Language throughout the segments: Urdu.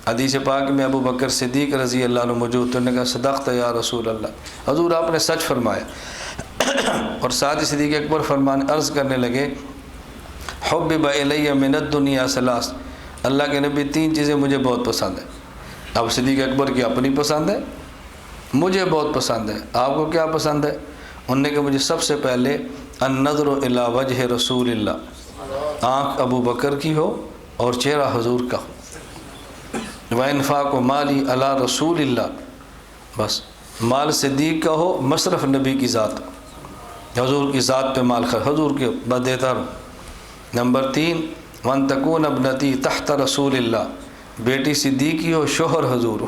حدیث پاک میں ابو بکر صدیق رضی اللہ عنہ موجود، تو انہوں نے کہا صدقت یا رسول اللہ، حضور آپ نے سچ فرمایا۔ اور ساتھ ہی صدیق اکبر فرمان عرض کرنے لگے حبب الی من الدنیا ثلاث، اللہ کے نبی تین چیزیں مجھے بہت پسند ہیں۔ اب صدیق اکبر کی اپنی پسند ہے، مجھے بہت پسند ہے، آپ کو کیا پسند ہے؟ انہوں نے کہا مجھے سب سے پہلے النظر الی وجہ رسول اللہ، آنکھ ابو بکر کی ہو اور چہرہ حضور کا ہو، وانفاق مالی علی رسول اللہ، بس مال صدیق کا ہو، مصرف نبی کی ذات ہو، حضور کی ذات پہ مال خرچ، حضور کے بس دیتا رہوں۔ نمبر 3 وان تکون ابنتی تحت رسول اللہ، بیٹی صدیقی ہو، شوہر حضور ہو۔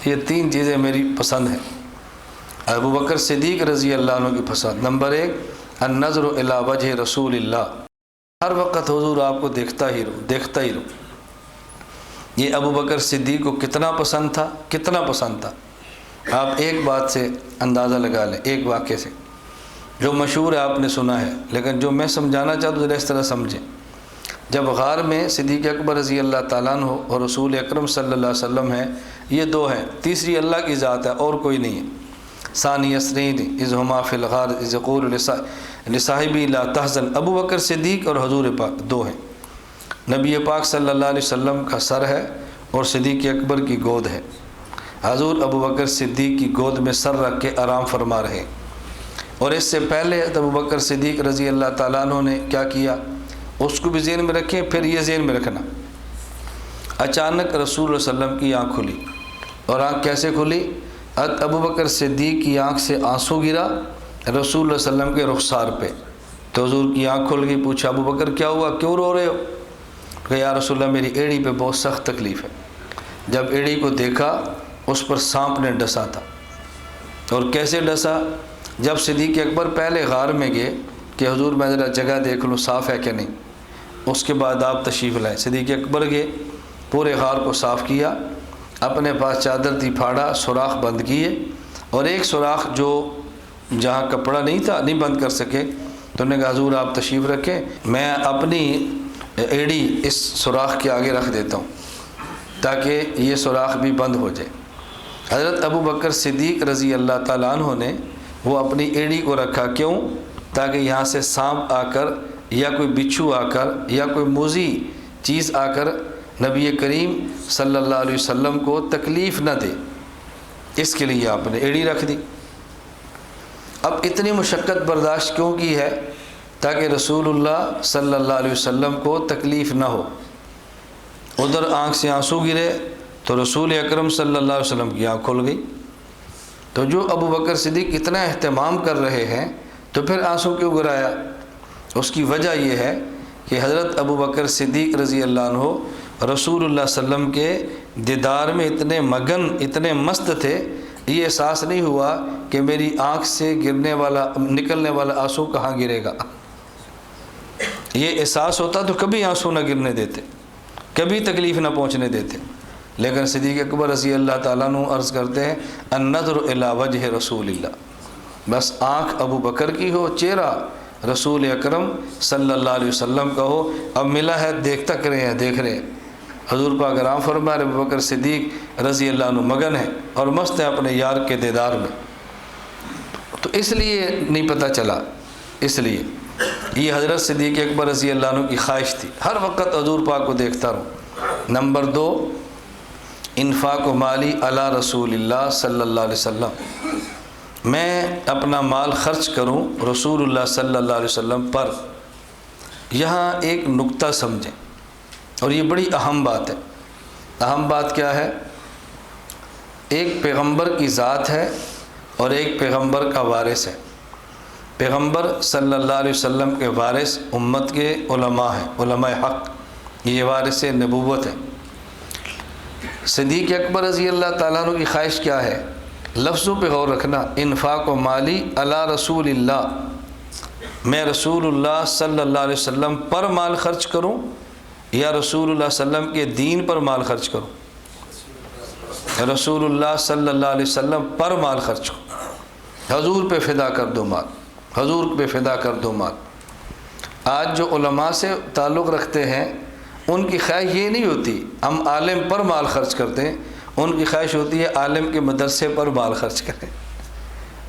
یہ تین چیزیں میری پسند ہیں، ابو بکر صدیق رضی اللہ عنہ کی پسند۔ نمبر 1 النظر الی وجہ رسول اللہ، ہر وقت حضور آپ کو دیکھتا ہی رہو، دیکھتا ہی رہو۔ یہ ابو بکر صدیق کو کتنا پسند تھا، کتنا پسند تھا، آپ ایک بات سے اندازہ لگا لیں، ایک واقعے سے جو مشہور ہے، آپ نے سنا ہے، لیکن جو میں سمجھانا چاہتا ہوں ذرا اس طرح سمجھیں۔ جب غار میں صدیق اکبر رضی اللہ تعالیٰ عنہ اور رسول اکرم صلی اللہ علیہ وسلم ہیں، یہ دو ہیں، تیسری اللہ کی ذات ہے اور کوئی نہیں ہے۔ ثانی اثنین اذ ہما فی الغار اذ یقول لصاحبہ لا تحزن، ابو بکر صدیق اور حضور پاک دو ہیں، نبی پاک صلی اللہ علیہ وسلم کا سر ہے اور صدیق اکبر کی گود ہے، حضور ابو بکر صدیق کی گود میں سر رکھ کے آرام فرما رہے ہیں۔ اور اس سے پہلے ابو بکر صدیق رضی اللہ تعالیٰ عنہ نے کیا کیا، اس کو بھی ذہن میں رکھیں، پھر یہ ذہن میں رکھنا، اچانک رسول اللہ صلی اللہ علیہ وسلم کی آنکھ کھلی، اور آنکھ کیسے کھلی؟ ابو بکر صدیق کی آنکھ سے آنسو گرا رسول اللہ صلی اللہ علیہ وسلم کے رخسار پہ، تو حضور کی آنکھ کھل گئی، پوچھا ابو بکر کیا ہوا، کیوں رو رہے ہو؟ کہ یا رسول اللہ میری ایڑی پہ بہت سخت تکلیف ہے۔ جب ایڑی کو دیکھا اس پر سانپ نے ڈسا تھا، اور کیسے ڈسا؟ جب صدیق اکبر پہلے غار میں گئے کہ حضور میں ذرا جگہ دیکھ لوں صاف ہے کہ نہیں، اس کے بعد آپ تشریف لائیں، صدیق اکبر گئے، پورے غار کو صاف کیا، اپنے پاس چادر تھی پھاڑا، سوراخ بند کیے، اور ایک سوراخ جو جہاں کپڑا نہیں تھا نہیں بند کر سکے، تو انہوں نے کہا حضور آپ تشریف رکھیں، میں اپنی ایڑی اس سوراخ کے آگے رکھ دیتا ہوں تاکہ یہ سوراخ بھی بند ہو جائے۔ حضرت ابو بکر صدیق رضی اللہ تعالیٰ عنہ نے وہ اپنی ایڑی کو رکھا، کیوں؟ تاکہ یہاں سے سانپ آ کر یا کوئی بچھو آ کر یا کوئی موذی چیز آ کر نبی کریم صلی اللہ علیہ وسلم کو تکلیف نہ دے، اس کے لیے آپ نے ایڑی رکھ دی۔ اب اتنی مشقت برداشت کیوں کی ہے؟ تاکہ رسول اللہ صلی اللہ علیہ وسلم کو تکلیف نہ ہو۔ ادھر آنکھ سے آنسو گرے تو رسول اکرم صلی اللہ علیہ وسلم کی آنکھ کھل گئی۔ تو جو ابو بکر صدیق اتنا اہتمام کر رہے ہیں تو پھر آنسو کیوں گرایا؟ اس کی وجہ یہ ہے کہ حضرت ابو بکر صدیق رضی اللہ عنہ رسول اللہ صلی اللہ علیہ وسلم کے دیدار میں اتنے مگن، اتنے مست تھے، یہ احساس نہیں ہوا کہ میری آنکھ سے نکلنے والا آنسو کہاں گرے گا۔ یہ احساس ہوتا تو کبھی آنسو نہ گرنے دیتے، کبھی تکلیف نہ پہنچنے دیتے، لیکن صدیق اکبر رضی اللہ تعالیٰ عنہ عرض کرتے ہیں النظر الی وجہ رسول اللہ، بس آنکھ ابو بکر کی ہو، چہرہ رسول اکرم صلی اللہ علیہ وسلم کا ہو۔ اب ملا ہے، دیکھ رہے ہیں، حضور پاک آرام فرما رہے، ابو بکر صدیق رضی اللہ عنہ مگن ہے اور مست ہے اپنے یار کے دیدار میں۔ تو اس لیے نہیں پتہ چلا، اس لیے یہ حضرت صدیق اکبر رضی اللہ عنہ کی خواہش تھی، ہر وقت حضور پاک کو دیکھتا رہوں۔ نمبر 2 انفاق و مالی علی رسول اللہ صلی اللہ علیہ وسلم، میں اپنا مال خرچ کروں رسول اللہ صلی اللہ علیہ وسلم پر۔ یہاں ایک نقطہ سمجھیں، اور یہ بڑی اہم بات ہے۔ اہم بات کیا ہے؟ ایک پیغمبر کی ذات ہے اور ایک پیغمبر کا وارث ہے۔ پیغمبر صلی اللہ علیہ وسلم کے وارث امت کے علماء ہیں، علماء حق، یہ وارث نبوت ہے۔ صدیق اکبر رضی اللہ تعالیٰ عنہ کی خواہش کیا ہے؟ لفظوں پہ غور رکھنا، انفاق و مالی علی رسول اللہ، میں رسول اللہ صلی اللہ علیہ وسلم پر مال خرچ کروں یا رسول اللہ صلی اللہ علیہ وسلم کے دین پر مال خرچ کروں؟ رسول اللہ صلی اللہ علیہ وسلم پر مال خرچ کروں، حضور پہ فدا کر دو مال، حضور پہ فدا کر دو مال۔ آج جو علماء سے تعلق رکھتے ہیں، ان کی خواہش یہ نہیں ہوتی ہم عالم پر مال خرچ کرتے ہیں، ان کی خواہش ہوتی ہے عالم کے مدرسے پر مال خرچ کریں،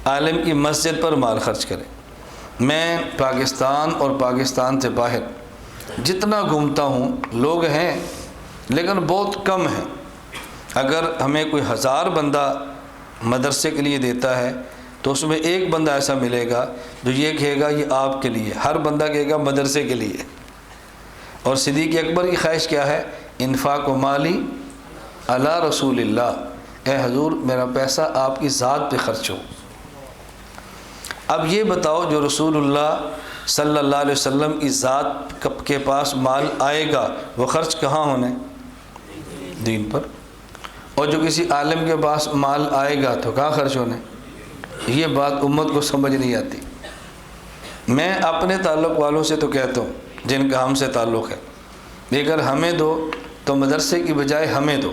عالم کی مسجد پر مال خرچ کریں۔ میں پاکستان اور پاکستان سے باہر جتنا گھومتا ہوں، لوگ ہیں لیکن بہت کم ہیں۔ اگر ہمیں کوئی 1000 بندہ مدرسے کے لیے دیتا ہے تو اس میں ایک بندہ ایسا ملے گا جو یہ کہے گا یہ آپ کے لیے، ہر بندہ کہے گا مدرسے کے لیے۔ اور صدیق اکبر کی خواہش کیا ہے؟ انفاق و مالی علی رسول اللہ، اے حضور میرا پیسہ آپ کی ذات پہ خرچ ہو۔ اب یہ بتاؤ جو رسول اللہ صلی اللہ علیہ وسلم کی ذات کے پاس مال آئے گا وہ خرچ کہاں ہونے؟ دین پر۔ اور جو کسی عالم کے پاس مال آئے گا تو کہاں خرچ ہونے؟ یہ بات امت کو سمجھ نہیں آتی۔ میں اپنے تعلق والوں سے تو کہتا ہوں جن کا ہم سے تعلق ہے، اگر ہمیں دو تو مدرسے کی بجائے ہمیں دو،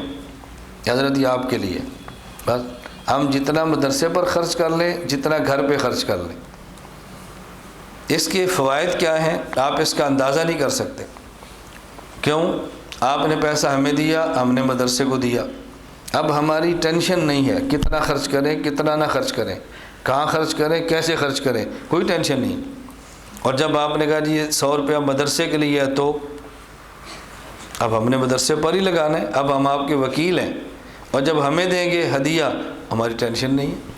حضرت یہ آپ کے لیے، بس ہم جتنا مدرسے پر خرچ کر لیں جتنا گھر پہ خرچ کر لیں۔ اس کے فوائد کیا ہیں آپ اس کا اندازہ نہیں کر سکتے۔ کیوں؟ آپ نے پیسہ ہمیں دیا، ہم نے مدرسے کو دیا، اب ہماری ٹینشن نہیں ہے کتنا خرچ کریں کتنا نہ خرچ کریں، کہاں خرچ کریں کیسے خرچ کریں، کوئی ٹینشن نہیں۔ اور جب آپ نے کہا جی یہ 100 روپیہ مدرسے کے لیے ہے تو اب ہم نے مدرسے پر ہی لگانا ہے، اب ہم آپ کے وکیل ہیں، اور جب ہمیں دیں گے ہدیہ ہماری ٹینشن نہیں ہے،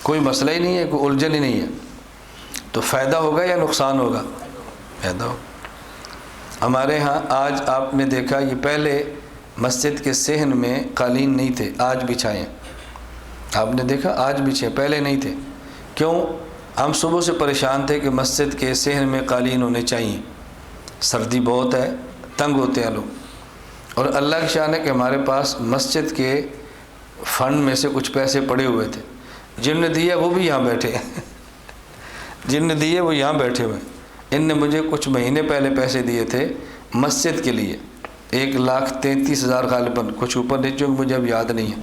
کوئی مسئلہ ہی نہیں ہے، کوئی الجھن ہی نہیں ہے۔ تو فائدہ ہوگا یا نقصان ہوگا؟ فائدہ ہوگا۔ ہمارے ہاں آج آپ نے دیکھا یہ پہلے مسجد کے صحن میں قالین نہیں تھے، آج بچھائے ہیں، آپ نے دیکھا آج بچھے، پہلے نہیں تھے۔ کیوں؟ ہم صبح سے پریشان تھے کہ مسجد کے صحن میں قالین ہونے چاہیے، سردی بہت ہے، تنگ ہوتے ہیں لوگ۔ اور اللہ کی شان ہے کہ ہمارے پاس مسجد کے فنڈ میں سے کچھ پیسے پڑے ہوئے تھے، جن نے دیا وہ بھی یہاں بیٹھے ہیں جن نے دیے وہ یہاں بیٹھے ہوئے ہیں۔ ان نے مجھے کچھ مہینے پہلے پیسے دیے تھے مسجد کے لیے، 1,33,000 غالباً، کچھ اوپر نیچے مجھے اب یاد نہیں ہے۔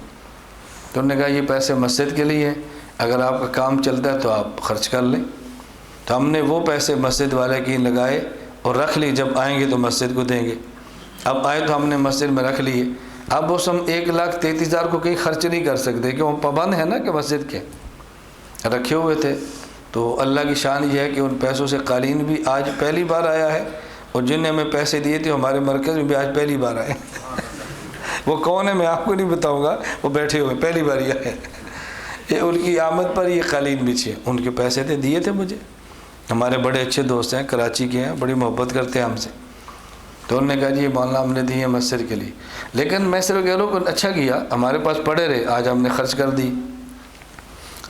تو انہوں نے کہا یہ پیسے مسجد کے لیے ہیں، اگر آپ کا کام چلتا ہے تو آپ خرچ کر لیں۔ تو ہم نے وہ پیسے مسجد والے کی لگائے اور رکھ لی، جب آئیں گے تو مسجد کو دیں گے۔ اب آئے تو ہم نے مسجد میں رکھ لیے۔ اب اس ہم 1,33,000 کو کہیں خرچ نہیں کر سکتے کہ وہ پابند ہے نا کہ مسجد کے رکھے ہوئے تھے۔ تو اللہ کی شان یہ ہے کہ ان پیسوں سے قالین بھی آج پہلی بار آیا ہے، اور جن نے ہمیں پیسے دیے تھے ہمارے مرکز میں بھی آج پہلی بار آئے وہ کون ہے میں آپ کو نہیں بتاؤں گا، وہ بیٹھے ہوئے پہلی بار یہ آئے، یہ ان کی آمد پر یہ قالین بچھے، ان کے پیسے تھے دیے تھے مجھے۔ ہمارے بڑے اچھے دوست ہیں، کراچی کے ہیں، بڑی محبت کرتے ہیں ہم سے۔ تو انہوں نے کہا جی یہ مولانا ہم نے دی ہے مسجد کے لیے، لیکن میں صرف کہہ لوں کہ اچھا کیا، ہمارے پاس پڑے رہے، آج ہم نے خرچ کر دی۔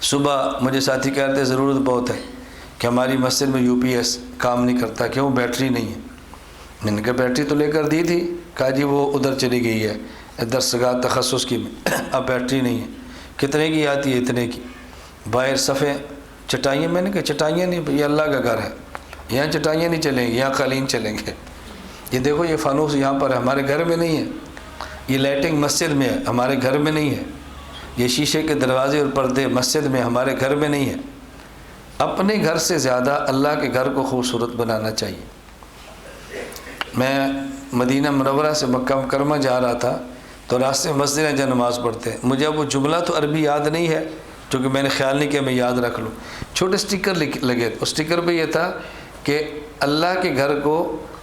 صبح مجھے ساتھی کہہ رہے تھے ضرورت بہت ہے کہ ہماری مسجد میں UPS کام نہیں کرتا، کیوں؟ بیٹری نہیں ہے۔ میں نے کہا بیٹری تو لے کر دی تھی، کہا جی وہ ادھر چلی گئی ہے درسگاہ تخصص کی میں، اب بیٹری نہیں ہے۔ کتنے کی آتی ہے؟ اتنے کی۔ باہر صفیں چٹائیاں، میں نے کہا چٹائیاں نہیں، یہ اللہ کا گھر ہے، یہاں چٹائیاں نہیں چلیں گی، یہاں قالین چلیں گے۔ یہ دیکھو یہ فانوس یہاں پر ہے، ہمارے گھر میں نہیں ہے، یہ لائٹنگ مسجد میں ہے، ہمارے گھر میں نہیں ہے، یہ شیشے کے دروازے اور پردے مسجد میں، ہمارے گھر میں نہیں ہے۔ اپنے گھر سے زیادہ اللہ کے گھر کو خوبصورت بنانا چاہیے۔ میں مدینہ منورہ سے مکہ مکرمہ جا رہا تھا تو راستے میں مسجد ہے جہاں نماز پڑھتے ہیں، مجھے اب وہ جملہ تو عربی یاد نہیں ہے کیونکہ میں نے خیال نہیں کیا میں یاد رکھ لوں، چھوٹے سٹیکر لگے، اس سٹیکر پہ یہ تھا کہ اللہ کے گھر کو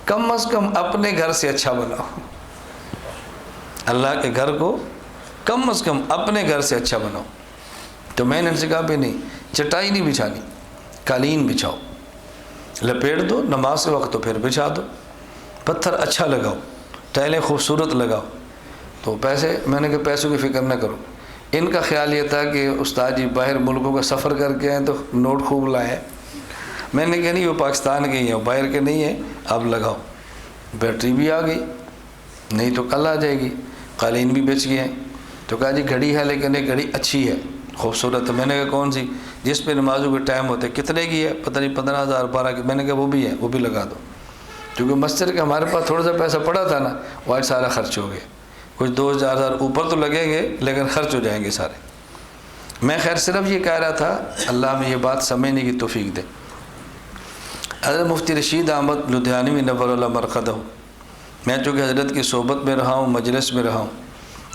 کم از کم اپنے گھر سے اچھا بناؤ، اللہ کے گھر کو کم از کم اپنے گھر سے اچھا بناؤ۔ تو میں نے ان سے کہا بھی نہیں، چٹائی نہیں بچھانی، قالین بچھاؤ، لپیٹ دو، نماز کے وقت تو پھر بچھا دو، پتھر اچھا لگاؤ، ٹائلیں خوبصورت لگاؤ۔ تو پیسے، میں نے کہا پیسوں کی فکر نہ کرو۔ ان کا خیال یہ تھا کہ استاد جی باہر ملکوں کا سفر کر کے ہیں تو نوٹ خوب لائے ہیں۔ میں نے کہا نہیں، وہ پاکستان کے ہی ہیں، باہر کے نہیں ہیں، اب لگاؤ۔ بیٹری بھی آ گئی، نہیں تو کل آ جائے گی، قالین بھی بچ گئے ہیں۔ تو کہا جی گھڑی ہے لیکن یہ گھڑی اچھی ہے، خوبصورت ہے۔ میں نے کہا کون سی؟ جس پہ نمازوں کے ٹائم ہوتے، کتنے کی ہے؟ پتہ نہیں 15,000 12 کی۔ میں نے کہا وہ بھی ہے، وہ بھی لگا دو، کیونکہ مسجد کے ہمارے پاس تھوڑا سا پیسہ پڑا تھا نا، وہ آج سارا خرچ ہو گیا، کچھ 2,000 اوپر تو لگیں گے لیکن خرچ ہو جائیں گے سارے۔ میں خیر صرف یہ کہہ رہا تھا، اللہ میں یہ بات سمجھنے کی توفیق دے۔ حضرت مفتی رشید احمد لدھیانوی نور اللہ مرقدہ میں چونکہ حضرت کی صحبت میں رہا ہوں، مجلس میں رہا ہوں،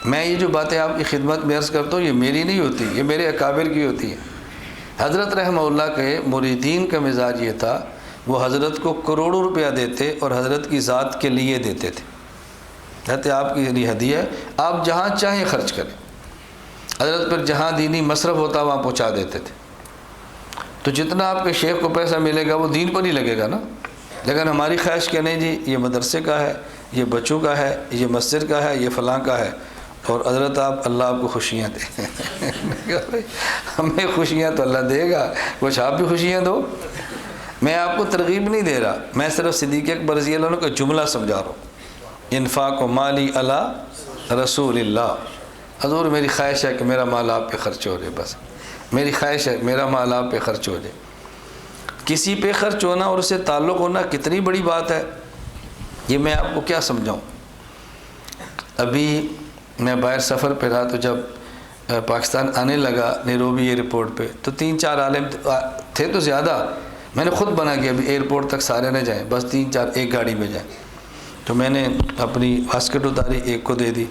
میں یہ جو باتیں آپ کی خدمت میں عرض کرتا ہوں یہ میری نہیں ہوتی، یہ میرے اکابر کی ہوتی ہے۔ حضرت رحمہ اللہ کے مریدین کا مزاج یہ تھا، وہ حضرت کو کروڑوں روپیہ دیتے اور حضرت کی ذات کے لیے دیتے تھے، کہتے آپ کی لیے ہدیہ ہے، آپ جہاں چاہیں خرچ کریں۔ حضرت پر جہاں دینی مصرف ہوتا وہاں پہنچا دیتے تھے۔ تو جتنا آپ کے شیخ کو پیسہ ملے گا وہ دین پر ہی لگے گا نا، لیکن ہماری خواہش کہ نہیں جی یہ مدرسے کا ہے، یہ بچوں کا ہے، یہ مسجد کا ہے، یہ فلاں کا ہے، اور حضرت آپ اللہ آپ کو خوشیاں دیں۔ ہمیں خوشیاں تو اللہ دے گا، کچھ آپ بھی خوشیاں دو۔ میں آپ کو ترغیب نہیں دے رہا، میں صرف صدیق اکبر رضی اللہ عنہ کا جملہ سمجھا رہا ہوں، انفاق و مالی علی رسول اللہ۔ حضور میری خواہش ہے کہ میرا مال آپ پہ خرچ ہو جائے، بس میری خواہش ہے میرا مال آپ پہ خرچ ہو جائے۔ کسی پہ خرچ ہونا اور اس سے تعلق ہونا کتنی بڑی بات ہے، یہ میں آپ کو کیا سمجھاؤں۔ ابھی میں باہر سفر پہ رہا تو جب پاکستان آنے لگا نیروبی ایئرپورٹ پہ تو 3-4 عالم تھے تو زیادہ، میں نے خود بنا کہ ابھی ایئرپورٹ تک سارے نہ جائیں، بس 3-4 ایک گاڑی میں جائیں۔ تو میں نے اپنی واسکٹ اتاری، ایک کو دے دی،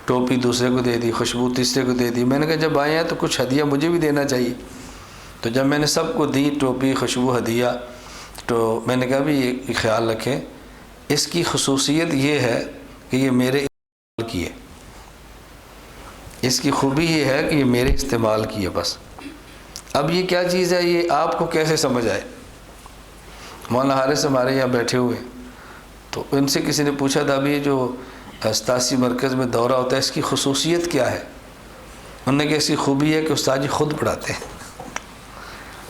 ٹوپی دوسرے کو دے دی، خوشبو تیسرے کو دے دی۔ میں نے کہا جب آئے ہیں تو کچھ ہدیہ مجھے بھی دینا چاہیے۔ تو جب میں نے سب کو دی ٹوپی، خوشبو، ہدیہ، تو میں نے کہا بھی یہ خیال رکھیں، اس کی خصوصیت یہ ہے کہ یہ میرے استعمال کی ہے، اس کی خوبی یہ ہے کہ یہ میرے استعمال کی ہے بس۔ اب یہ کیا چیز ہے یہ آپ کو کیسے سمجھ آئے؟ مولانا حارث ہمارے یہاں بیٹھے ہوئے، تو ان سے کسی نے پوچھا تھا ابھی جو استاذی مرکز میں دورہ ہوتا ہے اس کی خصوصیت کیا ہے؟ انہوں نے کہا اس کی خوبی ہے کہ استاد جی خود پڑھاتے ہیں،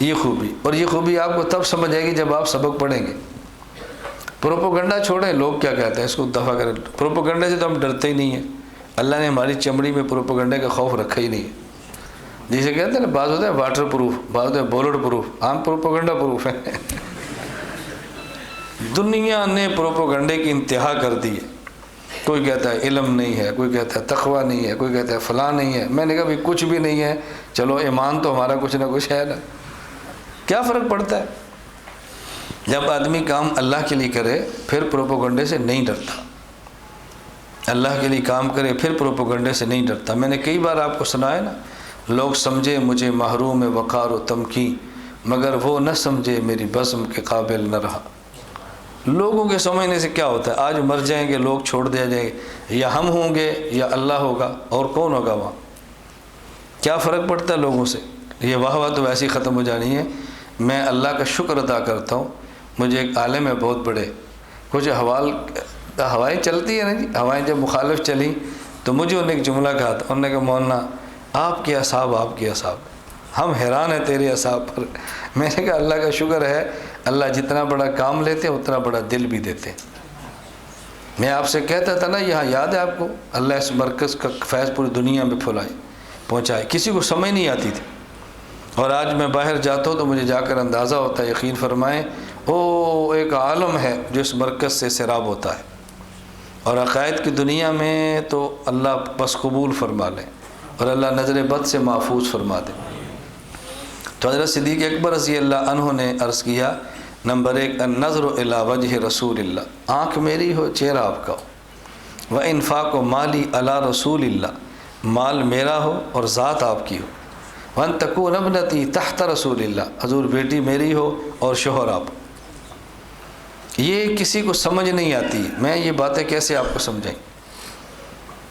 یہ خوبی، اور یہ خوبی آپ کو تب سمجھ آئے گی جب آپ سبق پڑھیں گے۔ پروپوگنڈا چھوڑیں، لوگ کیا کہتے ہیں اس کو دفع کریں، پروپوگنڈے سے تو ہم ڈرتے ہی نہیں ہیں، اللہ نے ہماری چمڑی میں پروپوگنڈے کا خوف رکھا ہی نہیں ہے۔ جسے کہتے ہیں نا بعض ہوتا ہے واٹر پروف، بعض ہوتا ہے بولٹ پروف، عام پروپوگنڈا پروف ہے۔ دنیا نے پروپوگنڈے کی انتہا کر دی ہے، کوئی کہتا ہے علم نہیں ہے، کوئی کہتا ہے تقویٰ نہیں ہے، کوئی کہتا ہے فلاں نہیں ہے۔ میں نے کہا بھی کچھ بھی نہیں ہے، چلو ایمان تو ہمارا کچھ نہ کچھ ہے نا، کیا فرق پڑتا ہے؟ جب آدمی کام اللہ کے لیے کرے پھر پروپوگنڈے سے نہیں ڈرتا، اللہ کے لیے کام کرے پھر پروپوگنڈے سے نہیں ڈرتا۔ میں نے کئی بار آپ کو سنایا نا، لوگ سمجھے مجھے محروم وقار و تمکین، مگر وہ نہ سمجھے میری بزم کے قابل نہ رہا۔ لوگوں کے سمجھنے سے کیا ہوتا ہے؟ آج مر جائیں گے، لوگ چھوڑ دیا جائیں گے، یا ہم ہوں گے یا اللہ ہوگا، اور کون ہوگا وہاں؟ کیا فرق پڑتا ہے لوگوں سے؟ یہ واہ واہ تو ویسے ہی ختم ہو جانی ہے۔ میں اللہ کا شکر ادا کرتا ہوں، مجھے ایک عالم ہے بہت بڑے، کچھ ہوائیں چلتی ہیں نا جی، ہوائیں جب مخالف چلیں تو مجھے انہوں نے ایک جملہ کہا تھا، انہوں نے کہا مولانا آپ کے اصحاب آپ کے اصحاب، ہم حیران ہیں تیرے اصحاب پر۔ میں نے کہا اللہ کا شکر ہے، اللہ جتنا بڑا کام لیتے ہیں اتنا بڑا دل بھی دیتے ہیں۔ میں آپ سے کہتا تھا نا یہاں یاد ہے آپ کو، اللہ اس مرکز کا فیض پوری دنیا میں پہنچائے، کسی کو سمجھ نہیں آتی تھی، اور آج میں باہر جاتا ہوں تو مجھے جا کر اندازہ ہوتا ہے، یقین فرمائیں او ایک عالم ہے جو اس مرکز سے سیراب ہوتا ہے، اور عقائد کی دنیا میں تو اللہ بس قبول فرما لے اور اللہ نظر بد سے محفوظ فرما دے۔ تو حضرت صدیق اکبر رضی اللہ عنہ نے عرض کیا، نمبر 1 النظر الی وجہ رسول اللہ، آنکھ میری ہو چہرہ آپ کا ہو، وانفاق مالی علی رسول اللہ، مال میرا ہو اور ذات آپ کی ہو، وان تکون ابنتی تحت رسول اللہ، حضور بیٹی میری ہو اور شوہر آپ۔ یہ کسی کو سمجھ نہیں آتی، میں یہ باتیں کیسے آپ کو سمجھائیں؟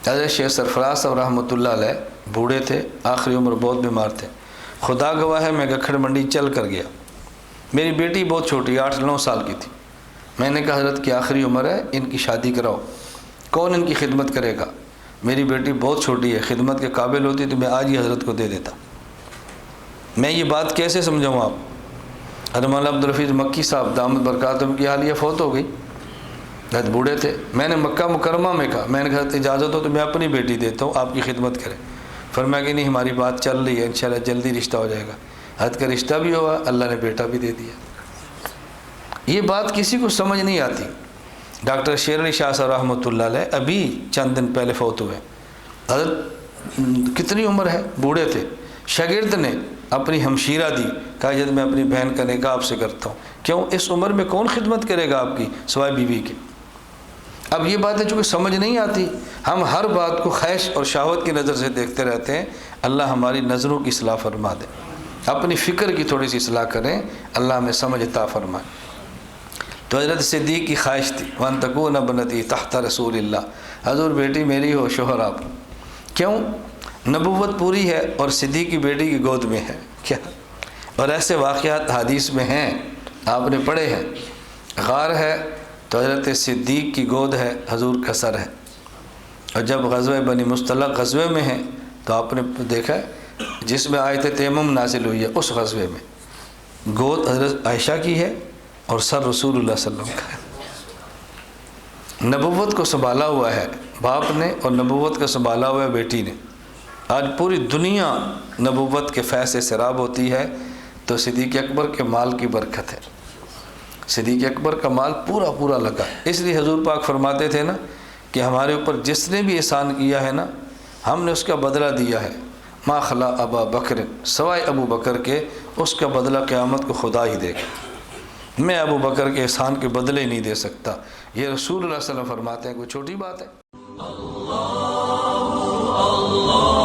حضرت شیخ سرفراز صاحب رحمۃ اللہ علیہ بوڑھے تھے، آخری عمر، بہت بیمار تھے، خدا گواہ ہے میں گکھڑ منڈی چل کر گیا، میری بیٹی بہت چھوٹی 8-9 سال کی تھی، میں نے کہا حضرت کی آخری عمر ہے، ان کی شادی کراؤ، کون ان کی خدمت کرے گا؟ میری بیٹی بہت چھوٹی ہے، خدمت کے قابل ہوتی تو میں آج ہی حضرت کو دے دیتا۔ میں یہ بات کیسے سمجھاؤں آپ؟ حضرت مولانا عبدالحفیظ مکی صاحب دامت برکاتہم کی حالیہ فوت ہو گئی، بہت بوڑھے تھے، میں نے مکہ مکرمہ میں کہا، میں نے کہا اجازت ہو تو میں اپنی بیٹی دیتا ہوں، آپ کی خدمت کریں۔ فرمایا کہ نہیں ہماری بات چل رہی ہے، انشاءاللہ جلدی رشتہ ہو جائے گا۔ حضرت کا رشتہ بھی ہوا، اللہ نے بیٹا بھی دے دیا۔ یہ بات کسی کو سمجھ نہیں آتی۔ ڈاکٹر شیر علی شاہ صاحب رحمۃ اللہ علیہ ابھی چند دن پہلے فوت ہوئے، حضرت کتنی عمر ہے، بوڑھے تھے، شاگرد نے اپنی ہمشیرہ دی، کہا جب میں اپنی بہن کا نکاح آپ سے کرتا ہوں، کیوں اس عمر میں کون خدمت کرے گا آپ کی سوائے بیوی کے؟ اب یہ باتیں چونکہ سمجھ نہیں آتی، ہم ہر بات کو خواہش اور شہوت کی نظر سے دیکھتے رہتے ہیں۔ اللہ ہماری نظروں کی اصلاح فرما دے، اپنی فکر کی تھوڑی سی اصلاح کریں، اللہ ہمیں سمجھ عطا فرمائے۔ تو حضرت صدیق کی خواہش تھی وَأَن تَكُونَ ابْنَتِي تَحْتَ رسول اللہ، حضور بیٹی میری ہو شوہر آپ۔ کیوں؟ نبوت پوری ہے اور صدیق کی بیٹی کی گود میں ہے کیا؟ اور ایسے واقعات حدیث میں ہیں، آپ نے پڑھے ہیں۔ غار ہے تو حضرت صدیق کی گود ہے، حضور کا سر ہے۔ اور جب غزوہ بنی مصطلق غزوے میں ہیں تو آپ نے دیکھا ہے جس میں آیت تیمم نازل ہوئی ہے، اس غزوے میں گود حضرت عائشہ کی ہے اور سر رسول اللہ صلی اللہ علیہ وسلم کا ہے۔ نبوت کو سنبھالا ہوا ہے باپ نے اور نبوت کو سنبھالا ہوا ہے بیٹی نے۔ آج پوری دنیا نبوت کے فیض سے سیراب ہوتی ہے تو صدیق اکبر کے مال کی برکت ہے۔ صدیق اکبر کا مال پورا پورا لگا، اس لیے حضور پاک فرماتے تھے نا کہ ہمارے اوپر جس نے بھی احسان کیا ہے نا، ہم نے اس کا بدلہ دیا ہے۔ ما خلا ابا بکر، سوائے ابو بکر کے، اس کا بدلہ قیامت کو خدا ہی دے گا۔ میں ابو بکر کے احسان کے بدلے نہیں دے سکتا۔ یہ رسول اللہ صلی اللہ علیہ وسلم فرماتے ہیں، کوئی چھوٹی بات ہے؟ اللہ